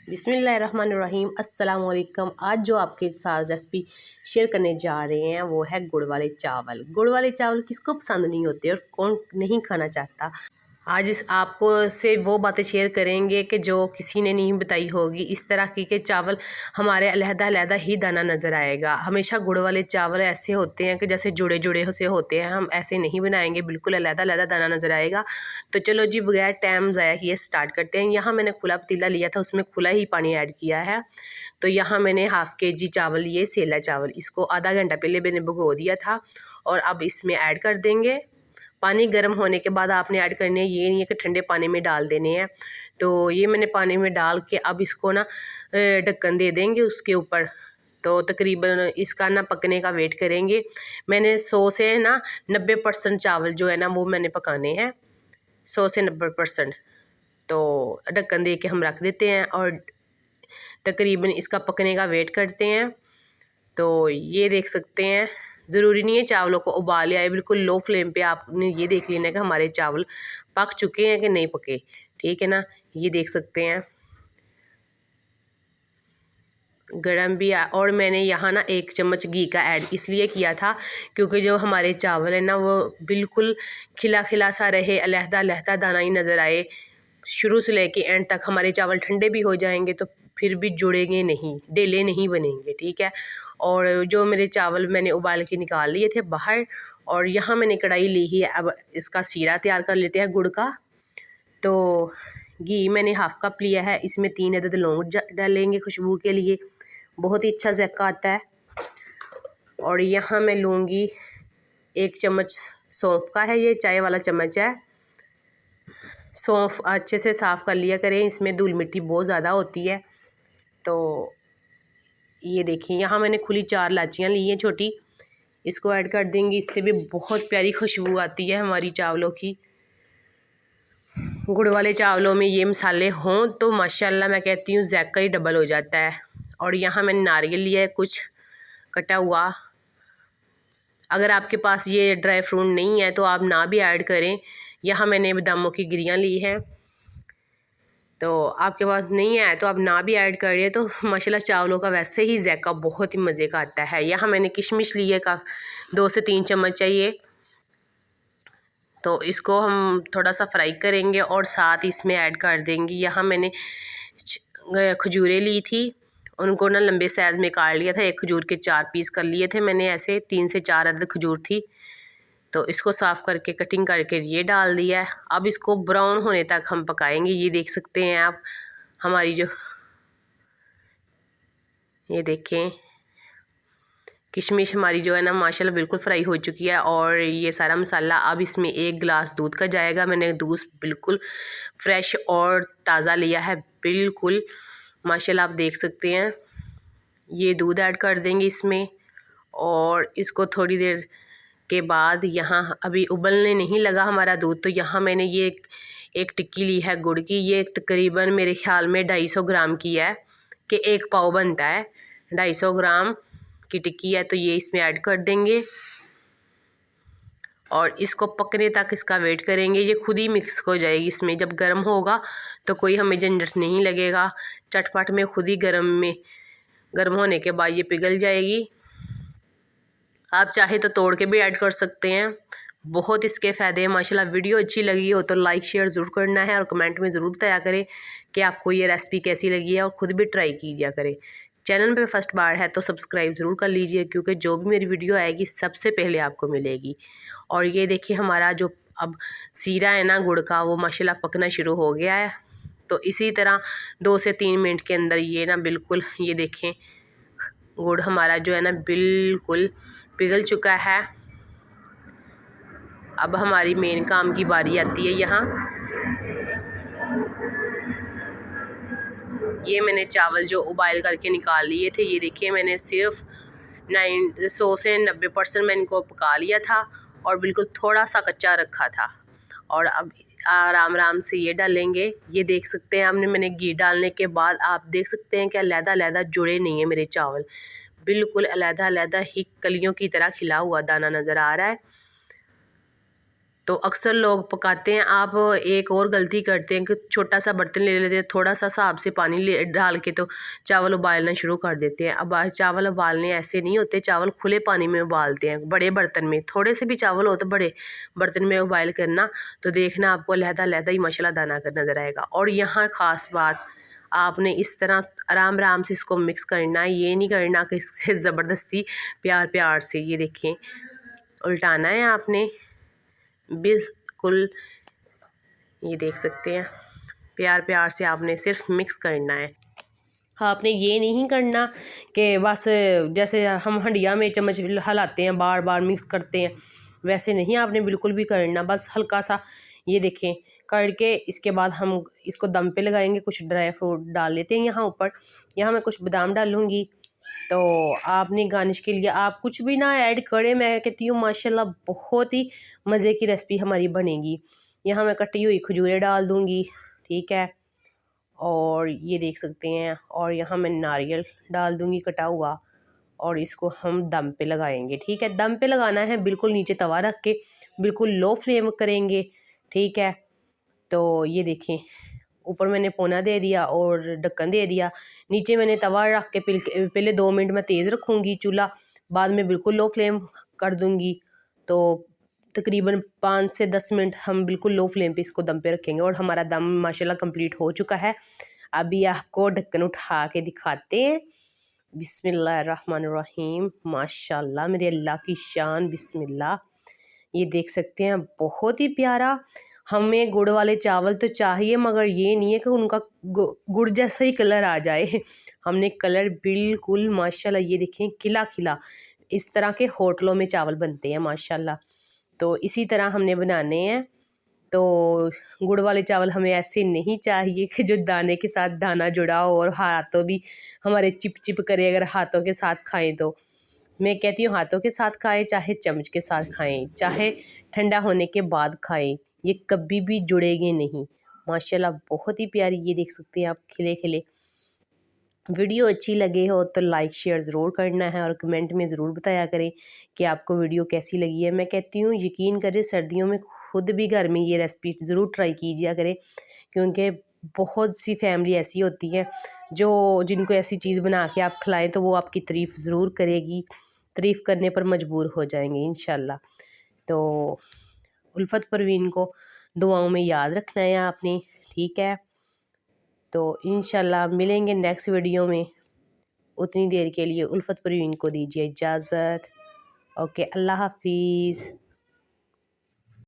बिस्मिल्लाहिर्रहमानिर्रहीम अस्सलाम वालेकुम। आज जो आपके साथ रेसिपी शेयर करने जा रहे हैं वो है गुड़ वाले चावल। गुड़ वाले चावल किसको पसंद नहीं होते और कौन नहीं खाना चाहता। आज इस आपको से वो बातें शेयर करेंगे कि जो किसी ने नहीं बताई होगी। इस तरह के चावल हमारे अलहदा ही दाना नज़र आएगा। हमेशा गुड़ वाले चावल ऐसे होते हैं कि जैसे जुड़े जुड़े से होते हैं, हम ऐसे नहीं बनाएंगे, बिल्कुल अलहदा दाना नज़र आएगा। तो चलो जी बगैर टाइम ज़ाया किए स्टार्ट करते हैं। यहाँ मैंने खुला पतीला लिया था, उसमें खुला ही पानी ऐड किया है। तो यहाँ मैंने हाफ़ kg चावल लिए, सेला चावल, इसको आधा घंटा पहले मैंने भिगो दिया था और अब इसमें ऐड कर देंगे। पानी गर्म होने के बाद आपने ऐड करने हैं, ये नहीं है कि ठंडे पानी में डाल देने हैं। तो ये मैंने पानी में डाल के अब इसको ना ढक्कन दे देंगे उसके ऊपर। तो तकरीबन इसका ना पकने का वेट करेंगे। मैंने 100 से ना 90% चावल जो है ना वो मैंने पकाने हैं, 100 से 90%। तो ढक्कन दे के हम रख देते हैं और तकरीबन इसका पकने का वेट करते हैं। तो ये देख सकते हैं, ज़रूरी नहीं है चावलों को उबाल आए, बिल्कुल लो फ्लेम पे आपने ये देख लेना है कि हमारे चावल पक चुके हैं कि नहीं पके, ठीक है ना। ये देख सकते हैं गरम भी और मैंने यहाँ ना 1 चम्मच घी का ऐड इसलिए किया था क्योंकि जो हमारे चावल है ना वो बिल्कुल खिला खिला सा रहे, अलहदा दाना ही नज़र आए। शुरू से लेके एंड तक हमारे चावल ठंडे भी हो जाएंगे तो फिर भी जुड़ेंगे नहीं, डेले नहीं बनेंगे, ठीक है। और जो मेरे चावल मैंने उबाल के निकाल लिए थे बाहर, और यहाँ मैंने कढ़ाई ली है। अब इसका सीरा तैयार कर लेते हैं गुड़ का। तो घी मैंने हाफ़ कप लिया है, इसमें 3 अदद लौंग डालेंगे खुशबू के लिए, बहुत ही अच्छा जायका आता है। और यहाँ मैं लूँगी 1 चम्मच सौंफ का है, ये चाय वाला चम्मच है। सौंफ अच्छे से साफ़ कर लिया करें, इसमें धूल मिट्टी बहुत ज़्यादा होती है। तो ये देखिए यहाँ मैंने खुली 4 इलायचियाँ ली हैं छोटी, इसको ऐड कर देंगे। इससे भी बहुत प्यारी खुशबू आती है हमारी चावलों की। गुड़ वाले चावलों में ये मसाले हों तो माशाल्लाह मैं कहती हूँ जायका ही डबल हो जाता है। और यहाँ मैंने नारियल लिया है कुछ कटा हुआ। अगर आपके पास ये ड्राई फ्रूट नहीं है तो आप ना भी ऐड करें। यहाँ मैंने बादामों की गिरियाँ ली हैं, तो आपके पास नहीं है तो आप ना भी ऐड करिए। तो माशाल्लाह चावलों का वैसे ही जायका बहुत ही मज़े का आता है। यहाँ मैंने किशमिश ली है, 2 से 3 चम्मच चाहिए। तो इसको हम थोड़ा सा फ्राई करेंगे और साथ इसमें ऐड कर देंगे। यहाँ मैंने खजूरें ली थी, उनको ना लंबे साइज़ में काट लिया था। 1 खजूर के 4 पीस कर लिए थे मैंने, ऐसे 3 से 4 अदद खजूर थी। तो इसको साफ़ करके कटिंग करके ये डाल दिया है। अब इसको ब्राउन होने तक हम पकाएंगे। ये देख सकते हैं आप हमारी जो, ये देखें किशमिश हमारी जो है ना माशाल्लाह बिल्कुल फ्राई हो चुकी है। और ये सारा मसाला अब इसमें 1 गिलास दूध का जाएगा। मैंने दूध बिल्कुल फ्रेश और ताज़ा लिया है, बिल्कुल माशाल्लाह आप देख सकते हैं। ये दूध ऐड कर देंगे इसमें और इसको थोड़ी देर के बाद, यहाँ अभी उबलने नहीं लगा हमारा दूध, तो यहाँ मैंने ये एक टिक्की ली है गुड़ की। ये तकरीबन मेरे ख्याल में 250 ग्राम की है कि 1 पाव बनता है। 250 ग्राम की टिक्की है, तो ये इसमें ऐड कर देंगे और इसको पकने तक इसका वेट करेंगे। ये खुद ही मिक्स हो जाएगी इसमें, जब गर्म होगा तो कोई हमें झंझट नहीं लगेगा। चटपट में खुद ही गर्म होने के बाद ये पिघल जाएगी। आप चाहे तो तोड़ के भी ऐड कर सकते हैं, बहुत इसके फ़ायदे हैं माशाल्लाह। वीडियो अच्छी लगी हो तो लाइक शेयर ज़रूर करना है और कमेंट में ज़रूर बताया करें कि आपको ये रेसिपी कैसी लगी है और ख़ुद भी ट्राई कीजिए करें। चैनल पे फर्स्ट बार है तो सब्सक्राइब ज़रूर कर लीजिए, क्योंकि जो भी मेरी वीडियो आएगी सबसे पहले आपको मिलेगी। और ये देखिए हमारा जो अब सीरा है ना गुड़ का, वो माशाल्लाह पकना शुरू हो गया है। तो इसी तरह 2 से 3 मिनट के अंदर ये ना बिल्कुल, ये देखें गुड़ हमारा जो है ना बिल्कुल पिघल चुका है। अब हमारी मेन काम की बारी आती है। यहाँ ये मैंने चावल जो उबाल करके निकाल लिए थे, ये देखिए मैंने सिर्फ 100 से 90% मैंने इनको पका लिया था और बिल्कुल थोड़ा सा कच्चा रखा था। और अब आराम से ये डालेंगे। ये देख सकते हैं मैंने घी डालने के बाद आप देख सकते हैं कि अलहदा जुड़े नहीं है मेरे चावल, बिल्कुल अलहदा ही कलियों की तरह खिला हुआ दाना नज़र आ रहा है। तो अक्सर लोग पकाते हैं, आप एक और गलती करते हैं कि छोटा सा बर्तन ले लेते हैं, थोड़ा सा हिसाब से पानी डाल के तो चावल उबालना शुरू कर देते हैं। अब चावल उबालने ऐसे नहीं होते, चावल खुले पानी में उबालते हैं, बड़े बर्तन में। थोड़े से भी चावल हो तो बड़े बर्तन में उबाल करना, तो देखना आपको लहदा ही माशाल्लाह दाना नज़र आएगा। और यहाँ ख़ास बात, आपने इस तरह आराम आराम से इसको मिक्स करना है, ये नहीं करना कि इससे ज़बरदस्ती प्यार प्यार से, ये देखें, उल्टाना है आपने बिल्कुल, ये देख सकते हैं, प्यार प्यार से आपने सिर्फ मिक्स करना है। आपने ये नहीं करना कि बस जैसे हम हंडिया में चम्मच हिलाते हैं, बार बार मिक्स करते हैं, वैसे नहीं आपने बिल्कुल भी करना। बस हल्का सा ये देखें करके इसके बाद हम इसको दम पे लगाएंगे। कुछ ड्राई फ्रूट डाल लेते हैं यहाँ ऊपर। यहाँ मैं कुछ बादाम डालूँगी, तो आपने गार्निश के लिए आप कुछ भी ना ऐड करें, मैं कहती हूँ माशाल्लाह बहुत ही मज़े की रेसिपी हमारी बनेगी। यहाँ मैं कटी हुई खजूरें डाल दूँगी, ठीक है, और ये देख सकते हैं, और यहाँ मैं नारियल डाल दूँगी कटा हुआ, और इसको हम दम पे लगाएंगे, ठीक है। दम पे लगाना है, बिल्कुल नीचे तवा रख के बिल्कुल लो फ्लेम करेंगे, ठीक है। तो ये देखें, ऊपर मैंने पोना दे दिया और ढक्कन दे दिया, नीचे मैंने तवा रख के पहले 2 मिनट में तेज़ रखूँगी चूल्हा, बाद में बिल्कुल लो फ्लेम कर दूँगी। तो तकरीबन 5 से 10 मिनट हम बिल्कुल लो फ्लेम पे इसको दम पे रखेंगे, और हमारा दम माशाल्लाह कंप्लीट हो चुका है। अभी आपको ढक्कन उठा के दिखाते हैं। बिस्मिल्लाहिर्रहमानिर्रहीम, माशाल्लाह मेरे अल्लाह की शान, बिस्मिल्लाह। ये देख सकते हैं, बहुत ही प्यारा। हमें गुड़ वाले चावल तो चाहिए, मगर ये नहीं है कि उनका गुड़ जैसा ही कलर आ जाए। हमने कलर बिल्कुल माशाल्लाह, ये देखें खिला खिला, इस तरह के होटलों में चावल बनते हैं माशाल्लाह। तो इसी तरह हमने बनाने हैं। तो गुड़ वाले चावल हमें ऐसे नहीं चाहिए कि जो दाने के साथ दाना जुड़ा हो और हाथों भी हमारे चिप चिप करे, अगर हाथों के साथ खाएं तो। मैं कहती हूँ हाथों के साथ खाएं, चाहे चम्मच के साथ खाएं, चाहे ठंडा होने के बाद खाएं, ये कभी भी जुड़ेंगे नहीं। माशाल्लाह बहुत ही प्यारी, ये देख सकते हैं आप, खिले खिले। वीडियो अच्छी लगे हो तो लाइक शेयर ज़रूर करना है, और कमेंट में ज़रूर बताया करें कि आपको वीडियो कैसी लगी है। मैं कहती हूँ यकीन करें, सर्दियों में खुद भी घर में ये रेसिपी ज़रूर ट्राई कीजिए करें, क्योंकि बहुत सी फैमिली ऐसी होती है जो जिनको ऐसी चीज़ बना के आप खिलाएं तो वो आपकी तारीफ़ ज़रूर करेगी, तारीफ़ करने पर मजबूर हो जाएंगे इंशाल्लाह। तो उल्फत परवीन को दुआओं में याद रखना है आपने, ठीक है। तो इंशाल्लाह मिलेंगे नेक्स्ट वीडियो में। उतनी देर के लिए उल्फत परवीन को दीजिए इजाज़त। ओके, अल्लाह हाफिज़।